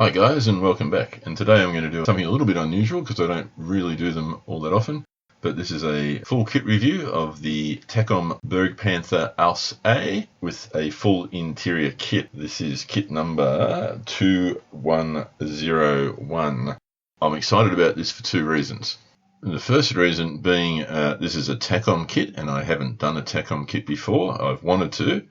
Hi guys, and welcome back. And today I'm going to do something a little bit unusual because I don't really do them all that often. But this is a full kit review of the Takom Bergepanther Ausf A with a full interior kit. This is kit number 2101. I'm excited about this for two reasons. The first reason being this is a Takom kit, and I haven't done a Takom kit before. I've wanted to.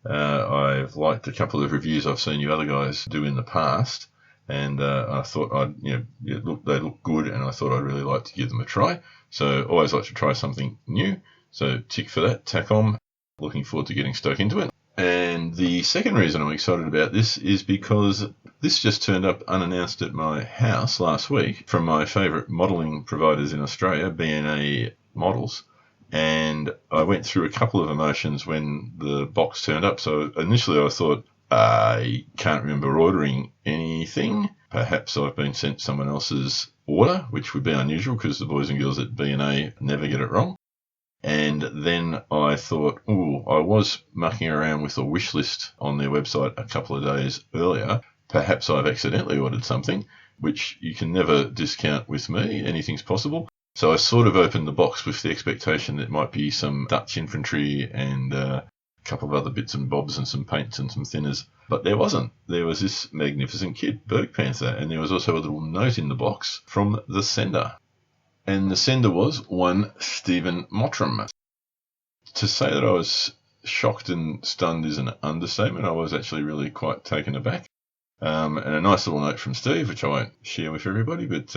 I've liked a couple of reviews I've seen you other guys do in the past. And I thought they look good, and I thought I'd really like to give them a try. So always like to try something new. So tick for that, Takom. Looking forward to getting stuck into it. And the second reason I'm excited about this is because this just turned up unannounced at my house last week from my favourite modelling providers in Australia, B&A Models. And I went through a couple of emotions when the box turned up. So initially I thought, I can't remember ordering anything. Perhaps I've been sent someone else's order, which would be unusual because the boys and girls at B&A never get it wrong. And then I thought, I was mucking around with a wish list on their website a couple of days earlier. Perhaps I've accidentally ordered something, which you can never discount with me. Anything's possible. So I sort of opened the box with the expectation that it might be some Dutch infantry and couple of other bits and bobs and some paints and some thinners, but there wasn't. There was this magnificent kit, Bergepanther, and there was also a little note in the box from the sender. And the sender was one Stephen Mottram. To say that I was shocked and stunned is an understatement. I was actually really quite taken aback. And a nice little note from Steve, which I won't share with everybody, but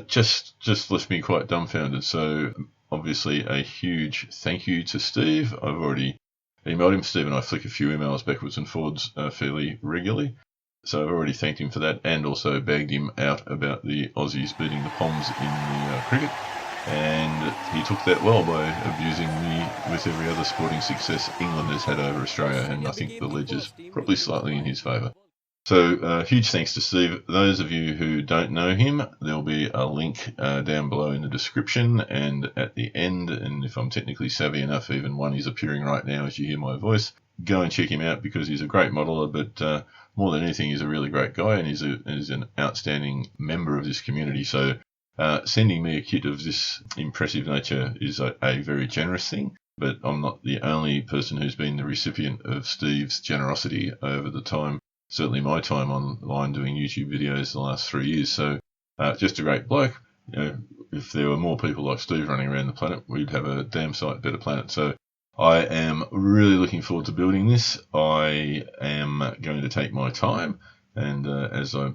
just left me quite dumbfounded. So obviously a huge thank you to Steve. I've already emailed him. Steve and I flick a few emails backwards and forwards fairly regularly. So I've already thanked him for that, and also bagged him out about the Aussies beating the Poms in the cricket. And he took that well by abusing me with every other sporting success England has had over Australia, and I think the ledger's probably slightly in his favour. So huge thanks to Steve. Those of you who don't know him, there'll be a link down below in the description and at the end, and if I'm technically savvy enough, even one is appearing right now as you hear my voice. Go and check him out because he's a great modeler, but more than anything, he's a really great guy, and he's an outstanding member of this community. So sending me a kit of this impressive nature is a very generous thing, but I'm not the only person who's been the recipient of Steve's generosity over the time. Certainly my time online doing YouTube videos the last 3 years. So just a great bloke. You know, if there were more people like Steve running around the planet, we'd have a damn sight better planet. So I am really looking forward to building this. I am going to take my time, and as I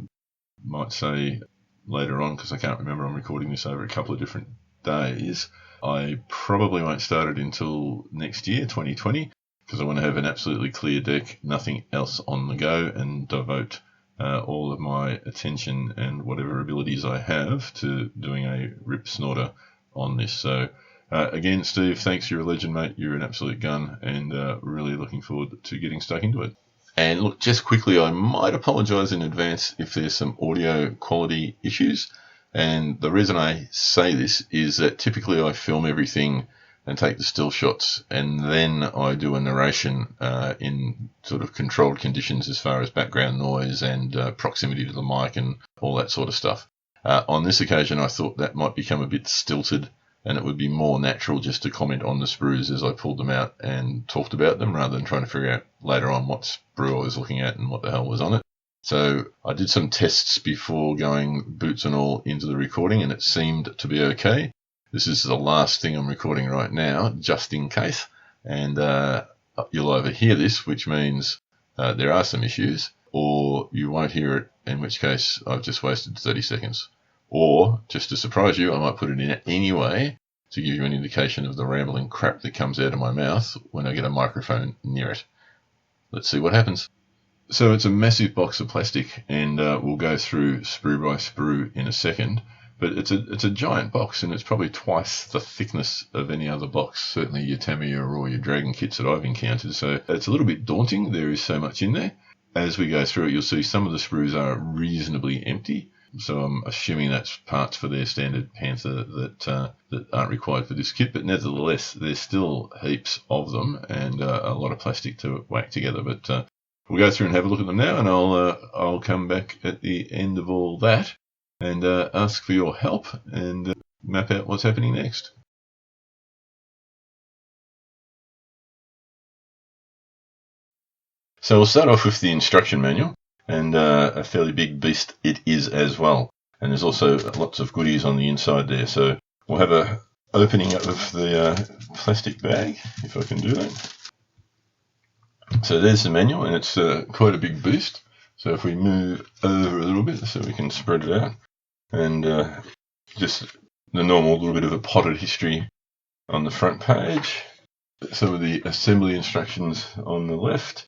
might say later on, because I can't remember, I'm recording this over a couple of different days, I probably won't start it until next year, 2020. Because I want to have an absolutely clear deck, nothing else on the go, and devote all of my attention and whatever abilities I have to doing a rip snorter on this. So again, Steve, thanks. You're a legend, mate. You're an absolute gun, and really looking forward to getting stuck into it. And look, just quickly, I might apologise in advance if there's some audio quality issues. And the reason I say this is that typically I film everything and take the still shots, and then I do a narration in sort of controlled conditions as far as background noise and proximity to the mic and all that sort of stuff. On this occasion, I thought that might become a bit stilted, and it would be more natural just to comment on the sprues as I pulled them out and talked about them, rather than trying to figure out later on what sprue I was looking at and what the hell was on it. So I did some tests before going boots and all into the recording, and it seemed to be okay. This is the last thing I'm recording right now, just in case, and you'll either hear this, which means there are some issues, or you won't hear it, in which case I've just wasted 30 seconds. Or, just to surprise you, I might put it in anyway to give you an indication of the rambling crap that comes out of my mouth when I get a microphone near it. Let's see what happens. So it's a massive box of plastic, and we'll go through sprue by sprue in a second. But it's a giant box, and it's probably twice the thickness of any other box, certainly your Tamiya or your Dragon kits that I've encountered. So it's a little bit daunting. There is so much in there. As we go through it, you'll see some of the sprues are reasonably empty. So I'm assuming that's parts for their standard Panther that aren't required for this kit. But nevertheless, there's still heaps of them and a lot of plastic to whack together. But we'll go through and have a look at them now, and I'll come back at the end of all that and ask for your help and map out what's happening next. So we'll start off with the instruction manual, and a fairly big beast it is as well. And there's also lots of goodies on the inside there. So we'll have a opening up of the plastic bag, if I can do that. So there's the manual, and it's quite a big beast. So if we move over a little bit so we can spread it out, and just the normal little bit of a potted history on the front page. Some of the assembly instructions on the left,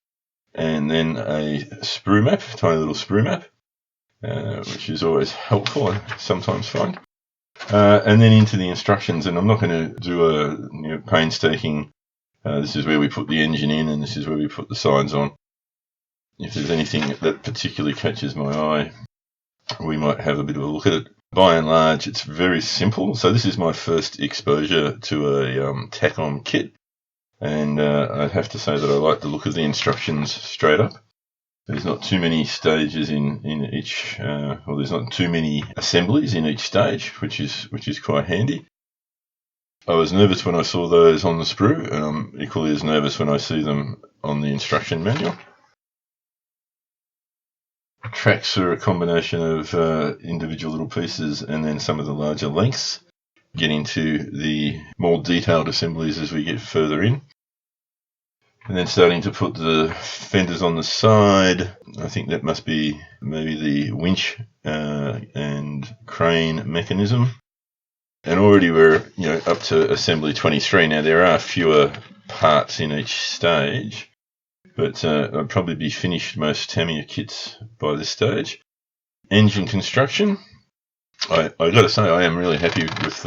and then a sprue map, tiny little sprue map, which is always helpful and sometimes fun. And then into the instructions, and I'm not going to do a painstaking, this is where we put the engine in and this is where we put the signs on. If there's anything that particularly catches my eye, we might have a bit of a look at it. By and large, it's very simple. So this is my first exposure to a Takom kit, and I'd have to say that I like the look of the instructions straight up. There's not too many stages in each, or there's not too many assemblies in each stage, which is quite handy. I was nervous when I saw those on the sprue, and I'm equally as nervous when I see them on the instruction manual. Tracks are a combination of individual little pieces and then some of the larger lengths. Get into the more detailed assemblies as we get further in. And then starting to put the fenders on the side. I think that must be maybe the winch and crane mechanism. And already we're up to assembly 23. Now there are fewer parts in each stage, but I'll probably be finished most Tamiya kits by this stage. Engine construction. I got to say I am really happy with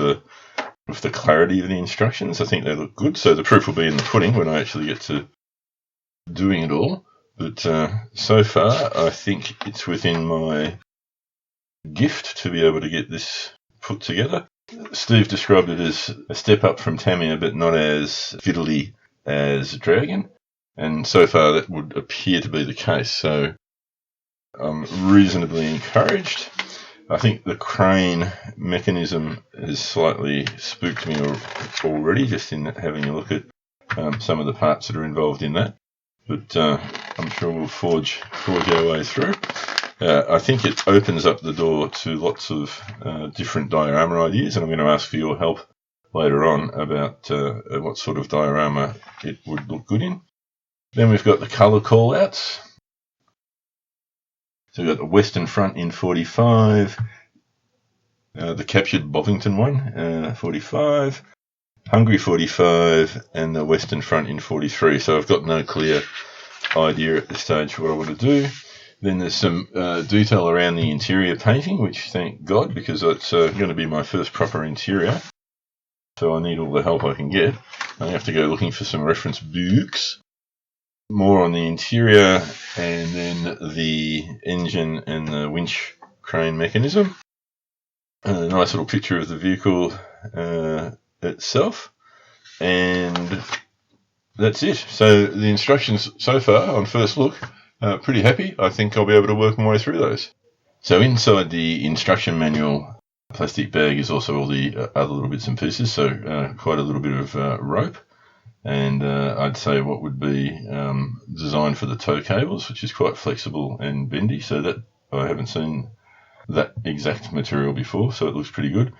the clarity of the instructions. I think they look good. So the proof will be in the pudding when I actually get to doing it all. But so far I think it's within my gift to be able to get this put together. Steve described it as a step up from Tamiya, but not as fiddly as Dragon. And so far that would appear to be the case. So I'm reasonably encouraged. I think the crane mechanism has slightly spooked me already, just in having a look at some of the parts that are involved in that. But I'm sure we'll forge our way through. I think it opens up the door to lots of different diorama ideas, and I'm going to ask for your help later on about what sort of diorama it would look good in. Then we've got the colour call-outs. So we've got the Western Front in 45, the captured Bovington one, 45, Hungary 45, and the Western Front in 43. So I've got no clear idea at this stage what I want to do. Then there's some detail around the interior painting, which thank God, because it's going to be my first proper interior. So I need all the help I can get. I have to go looking for some reference books. More on the interior, and then the engine and the winch crane mechanism. A nice little picture of the vehicle itself. And that's it. So the instructions so far, on first look, pretty happy. I think I'll be able to work my way through those. So inside the instruction manual plastic bag is also all the other little bits and pieces. So quite a little bit of rope. And I'd say what would be designed for the tow cables, which is quite flexible and bendy, so that I haven't seen that exact material before, so it looks pretty good.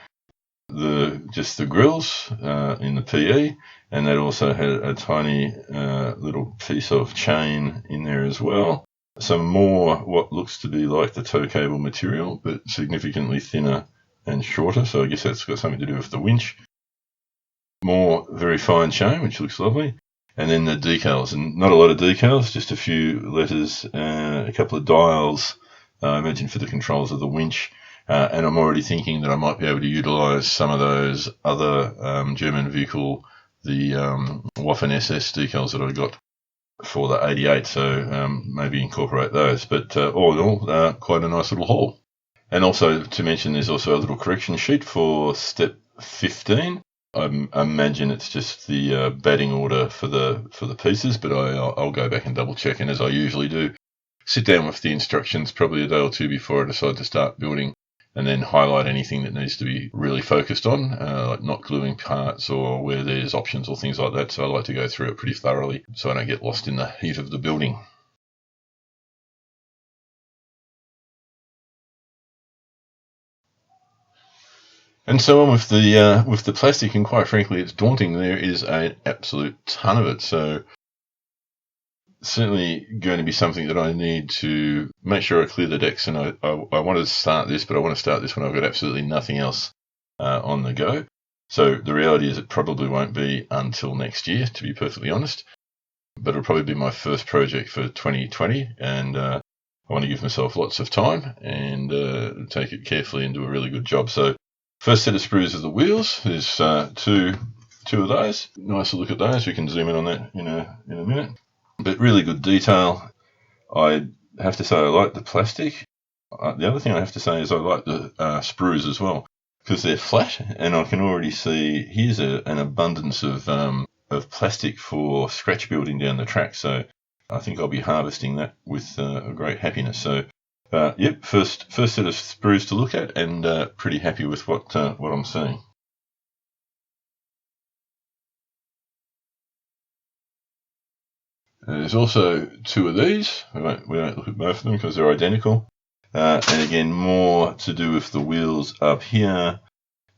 Just the grills in the PE, and that also had a tiny little piece of chain in there as well. Some more what looks to be like the tow cable material, but significantly thinner and shorter, so I guess that's got something to do with the winch. More very fine chain, which looks lovely. And then the decals, and not a lot of decals, just a few letters, a couple of dials, I imagine for the controls of the winch. And I'm already thinking that I might be able to utilise some of those other German vehicle, the Waffen SS decals that I got for the 88, so maybe incorporate those. But all in all, quite a nice little haul. And also to mention, there's also a little correction sheet for step 15. I imagine it's just the batting order for the pieces, but I'll go back and double check, and as I usually do, sit down with the instructions probably a day or two before I decide to start building, and then highlight anything that needs to be really focused on, like not gluing parts or where there's options or things like that. So I like to go through it pretty thoroughly so I don't get lost in the heat of the building. And so on with the plastic, and quite frankly, it's daunting. There is an absolute ton of it. So certainly going to be something that I need to make sure I clear the decks. And I want to start this, but I want to start this when I've got absolutely nothing else on the go. So the reality is it probably won't be until next year, to be perfectly honest. But it'll probably be my first project for 2020, and I want to give myself lots of time and take it carefully and do a really good job. So first set of sprues are the wheels. There's two of those. Nice to look at those. We can zoom in on that in a minute. But really good detail. I have to say I like the plastic. The other thing I have to say is I like the sprues as well, because they're flat, and I can already see here's an abundance of plastic for scratch building down the track. So I think I'll be harvesting that with a great happiness. So yep, first set of sprues to look at, and pretty happy with what I'm seeing. There's also two of these. We won't look at both of them because they're identical. And again, more to do with the wheels up here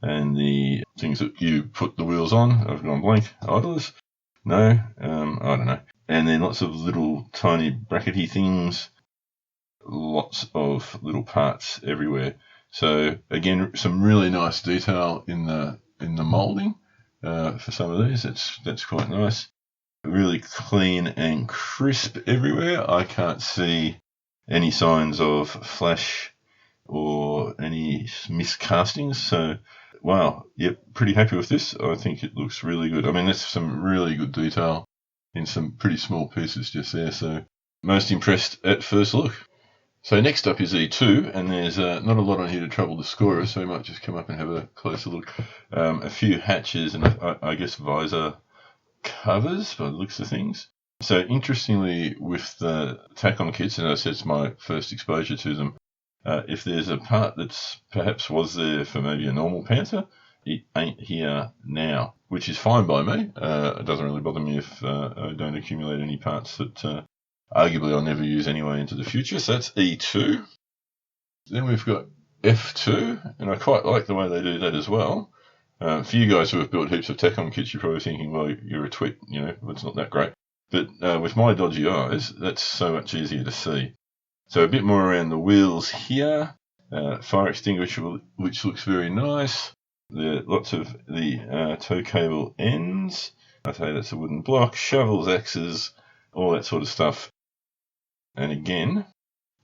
and the things that you put the wheels on. I've gone blank. Idlers? No? I don't know. And then lots of little tiny brackety things. Lots of little parts everywhere. So again, some really nice detail in the moulding for some of these. That's quite nice. Really clean and crisp everywhere. I can't see any signs of flash or any miscastings. So, wow, yep, pretty happy with this. I think it looks really good. I mean, that's some really good detail in some pretty small pieces just there. So, most impressed at first look. So next up is E2, and there's not a lot on here to trouble the scorer, so we might just come up and have a closer look. A few hatches and I guess visor covers by the looks of things. So interestingly, with the Takom kits, and as I said, it's my first exposure to them, if there's a part that's perhaps was there for maybe a normal Panther, it ain't here now, which is fine by me. It doesn't really bother me if I don't accumulate any parts that arguably I'll never use anyway into the future. So that's E2. Then we've got F2, and I quite like the way they do that as well. For you guys who have built heaps of Takom kits, you're probably thinking, well, you're a twit, it's not that great. But with my dodgy eyes, that's so much easier to see. So a bit more around the wheels here. Fire extinguisher, which looks very nice. Lots of the tow cable ends. I say that's a wooden block. Shovels, axes, all that sort of stuff. And again,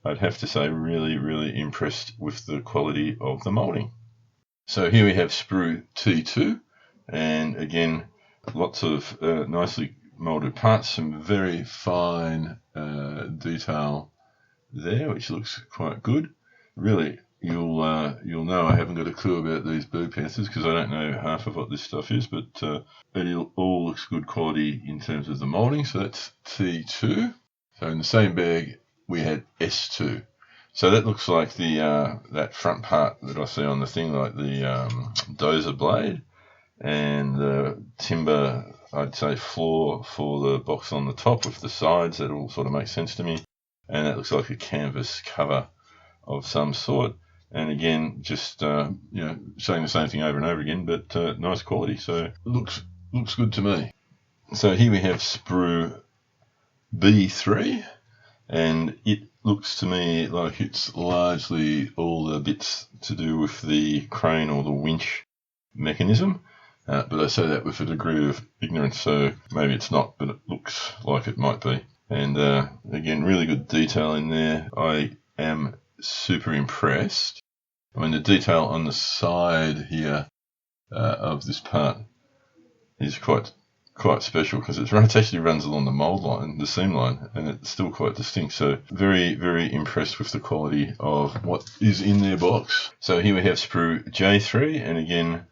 I'd have to say really, really impressed with the quality of the moulding. So here we have sprue T2, and again, lots of nicely moulded parts, some very fine detail there, which looks quite good. Really, you'll know I haven't got a clue about these Bergpanthers because I don't know half of what this stuff is, but it all looks good quality in terms of the moulding. So that's T2. So in the same bag, we had S2. So that looks like the that front part that I see on the thing, like the dozer blade, and the timber, I'd say, floor for the box on the top with the sides. That all sort of makes sense to me. And that looks like a canvas cover of some sort. And again, just saying the same thing over and over again, but nice quality. So looks good to me. So here we have sprue B3, and it looks to me like it's largely all the bits to do with the crane or the winch mechanism, but I say that with a degree of ignorance, so maybe it's not, but it looks like it might be. And again, really good detail in there. I am super impressed. I mean, the detail on the side here of this part is quite special because it actually runs along the mould line, the seam line, and it's still quite distinct. So very, very impressed with the quality of what is in their box. So here we have sprue J3, and again,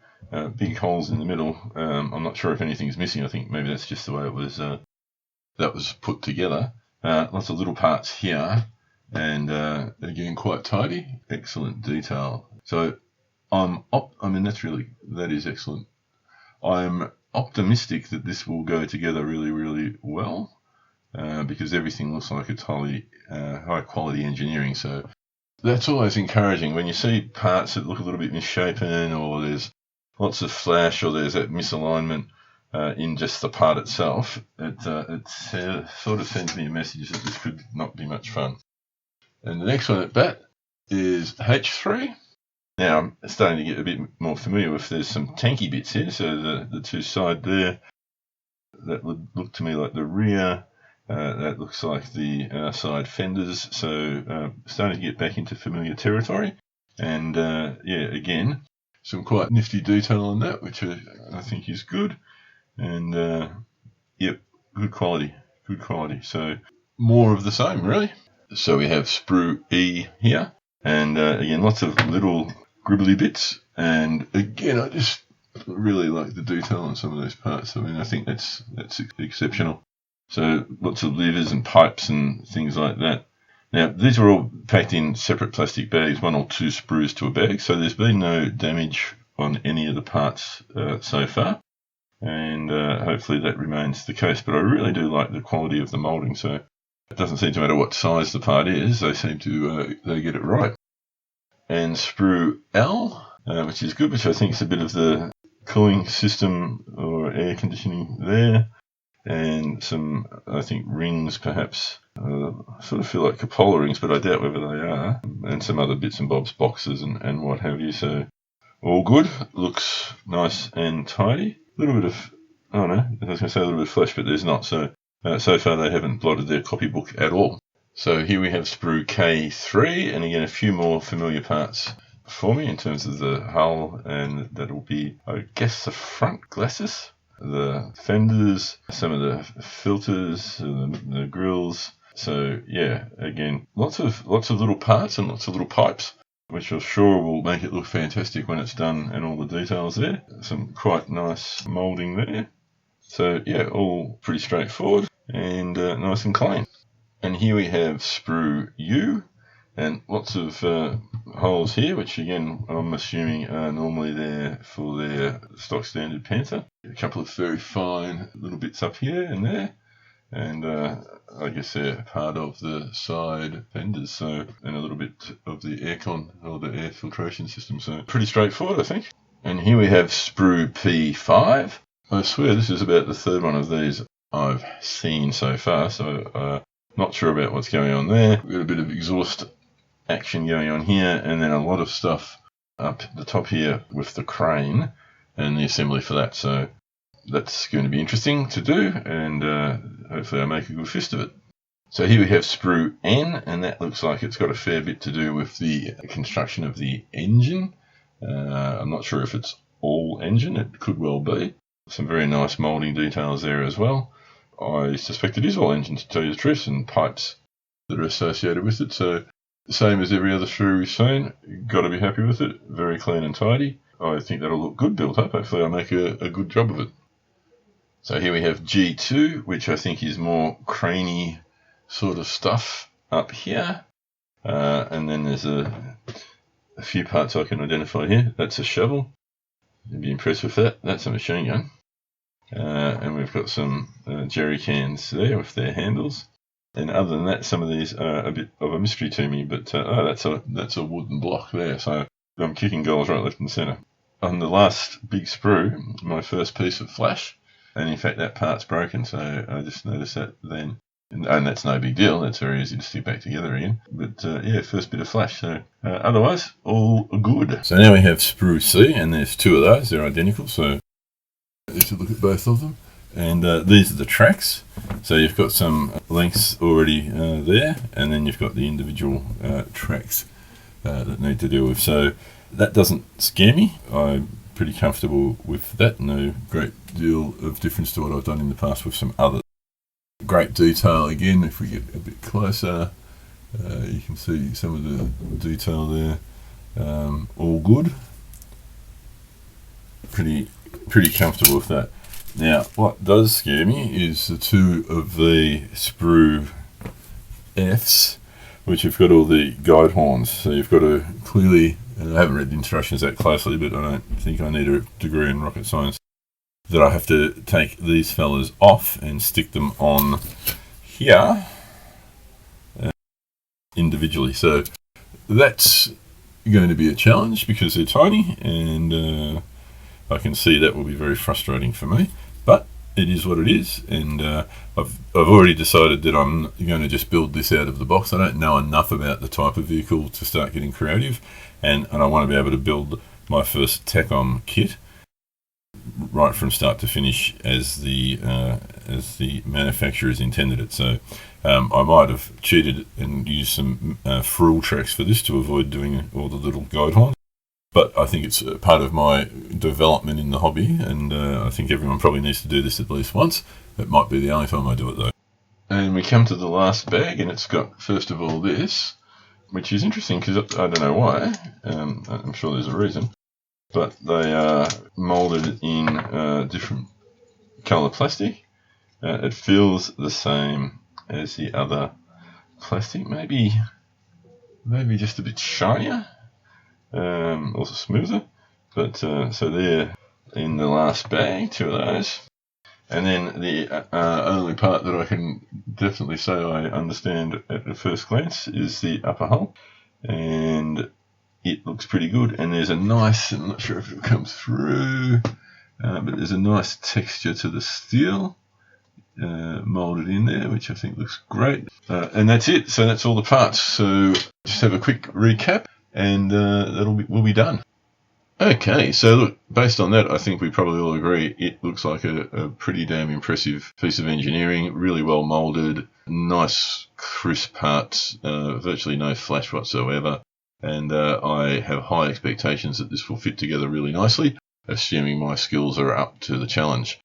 big holes in the middle. I'm not sure if anything's missing. I think maybe that's just the way it was that was put together. Lots of little parts here, and again quite tidy. Excellent detail. So that is excellent. I'm optimistic that this will go together really, really well, because everything looks like it's high quality engineering. So that's always encouraging when you see parts that look a little bit misshapen, or there's lots of flash, or there's that misalignment in just the part itself. It sort of sends me a message that this could not be much fun. And the next one at bat is H3. Now I'm starting to get a bit more familiar with, there's some tanky bits here. So the two side there, that would look to me like the rear. That looks like the side fenders. So starting to get back into familiar territory. And again, some quite nifty detail on that, which I think is good. And good quality. So more of the same, really. So we have Sprue E here. And again, lots of little gribbly bits. And again, I just really like the detail on some of those parts. I mean, I think that's exceptional. So lots of levers and pipes and things like that. Now, these are all packed in separate plastic bags, 1 or 2 sprues to a bag. So there's been no damage on any of the parts so far. And hopefully that remains the case. But I really do like the quality of the moulding. So it doesn't seem to matter what size the part is. They seem to they get it right. And Sprue L, which is good, which I think is a bit of the cooling system or air conditioning there. And some, I think, rings perhaps. Sort of feel like cupola rings, but I doubt whether they are. And some other bits and bobs, boxes and what have you. So all good. Looks nice and tidy. A little bit of, I don't know, I was going to say a little bit of flesh, but there's not. So far they haven't blotted their copybook at all. So here we have Sprue K3, and again a few more familiar parts for me in terms of the hull, and that'll be, I guess, the front glasses, the fenders, some of the filters, the grills. So yeah, again, lots of little parts and lots of little pipes, which I'm sure will make it look fantastic when it's done, and all the details there. Some quite nice moulding there. So yeah, all pretty straightforward and nice and clean. And here we have Sprue U, and lots of holes here, which again I'm assuming are normally there for their stock standard Panther. A couple of very fine little bits up here and there, and I guess they're part of the side fenders, so, and a little bit of the aircon or the air filtration system. So pretty straightforward, I think. And here we have Sprue P5. I swear this is about the third one of these I've seen so far, so not sure about what's going on there. We've got a bit of exhaust action going on here, and then a lot of stuff up the top here with the crane and the assembly for that. So that's going to be interesting to do, and hopefully I make a good fist of it. So here we have Sprue N, and that looks like it's got a fair bit to do with the construction of the engine. I'm not sure if it's all engine, it could well be. Some very nice moulding details there as well. I suspect it is all engine, to tell you the truth, and pipes that are associated with it. So the same as every other Sprue we've seen. Got to be happy with it. Very clean and tidy. I think that'll look good built up. Hopefully I'll make a good job of it. So here we have G2, which I think is more craney sort of stuff up here. And then there's a few parts I can identify here. That's a shovel. You'd be impressed with that. That's a machine gun. And we've got some jerry cans there with their handles. And other than that, some of these are a bit of a mystery to me. But that's a wooden block there. So I'm kicking goals right, left, and centre. On the last big sprue, my first piece of flash, and in fact that part's broken. So I just noticed that then, and that's no big deal. That's very easy to stick back together again. But first bit of flash. So otherwise, all good. So now we have Sprue C, and there's two of those. They're identical. So let's look at both of them. And these are the tracks. So you've got some lengths already there, and then you've got the individual tracks that need to deal with. So that doesn't scare me. I'm pretty comfortable with that. No great deal of difference to what I've done in the past with some others. Great detail again. If we get a bit closer, you can see some of the detail there. All good. pretty comfortable with that. Now, what does scare me is the two of the Sprue Fs, which have got all the guide horns. So you've got to clearly, and I haven't read the instructions that closely, but I don't think I need a degree in rocket science, that I have to take these fellas off and stick them on here individually. So that's going to be a challenge because they're tiny, and I can see that will be very frustrating for me, but it is what it is. And I've already decided that I'm going to just build this out of the box. I don't know enough about the type of vehicle to start getting creative, and I want to be able to build my first Takom kit right from start to finish as the manufacturers intended it. So I might have cheated and used some frill tracks for this to avoid doing all the little guide horns. But I think it's part of my development in the hobby, and I think everyone probably needs to do this at least once. It might be the only time I do it, though. And we come to the last bag, and it's got, first of all, this, which is interesting because I don't know why. I'm sure there's a reason. But they are moulded in different colour plastic. It feels the same as the other plastic, maybe just a bit shinier. Also smoother, but so they're in the last bag, two of those. And then the only part that I can definitely say I understand at the first glance is the upper hull, and it looks pretty good. And there's a nice, I'm not sure if it comes through, but there's a nice texture to the steel moulded in there, which I think looks great. And that's it. So that's all the parts. So just have a quick recap, and we'll be done. Okay, so look, based on that, I think we probably all agree it looks like a pretty damn impressive piece of engineering, really well moulded, nice crisp parts, virtually no flash whatsoever, and I have high expectations that this will fit together really nicely, assuming my skills are up to the challenge.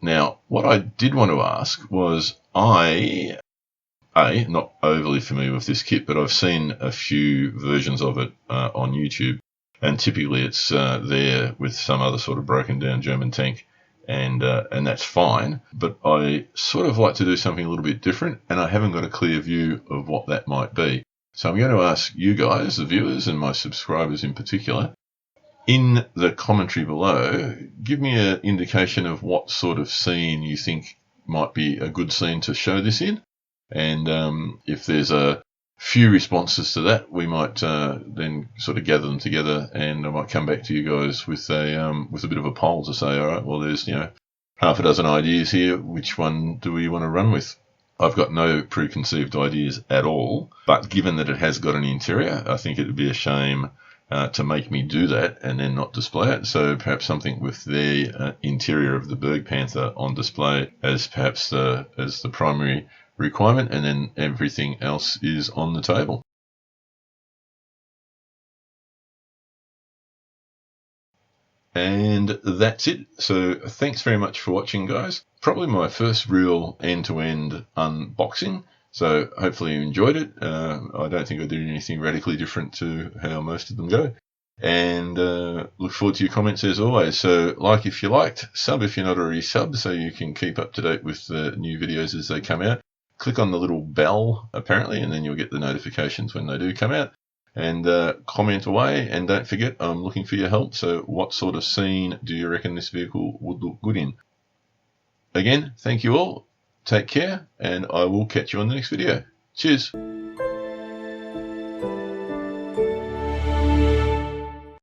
Now, what I did want to ask was, not overly familiar with this kit, but I've seen a few versions of it on YouTube, and typically it's there with some other sort of broken down German tank, and that's fine. But I sort of like to do something a little bit different, and I haven't got a clear view of what that might be. So I'm going to ask you guys, the viewers, and my subscribers in particular, in the commentary below, give me an indication of what sort of scene you think might be a good scene to show this in. And if there's a few responses to that, we might then sort of gather them together, and I might come back to you guys with a bit of a poll to say, all right, well, there's half a dozen ideas here. Which one do we want to run with? I've got no preconceived ideas at all, but given that it has got an interior, I think it would be a shame to make me do that and then not display it. So perhaps something with the interior of the Bergepanther on display as perhaps the primary requirement, and then everything else is on the table. And that's it. So thanks very much for watching, guys. Probably my first real end-to-end unboxing. So hopefully you enjoyed it. I don't think I did anything radically different to how most of them go. And look forward to your comments as always. So like if you liked, sub if you're not already subbed, so you can keep up to date with the new videos as they come out. Click on the little bell, apparently, and then you'll get the notifications when they do come out. And comment away, and don't forget, I'm looking for your help. So what sort of scene do you reckon this vehicle would look good in? Again, thank you all. Take care, and I will catch you on the next video. Cheers.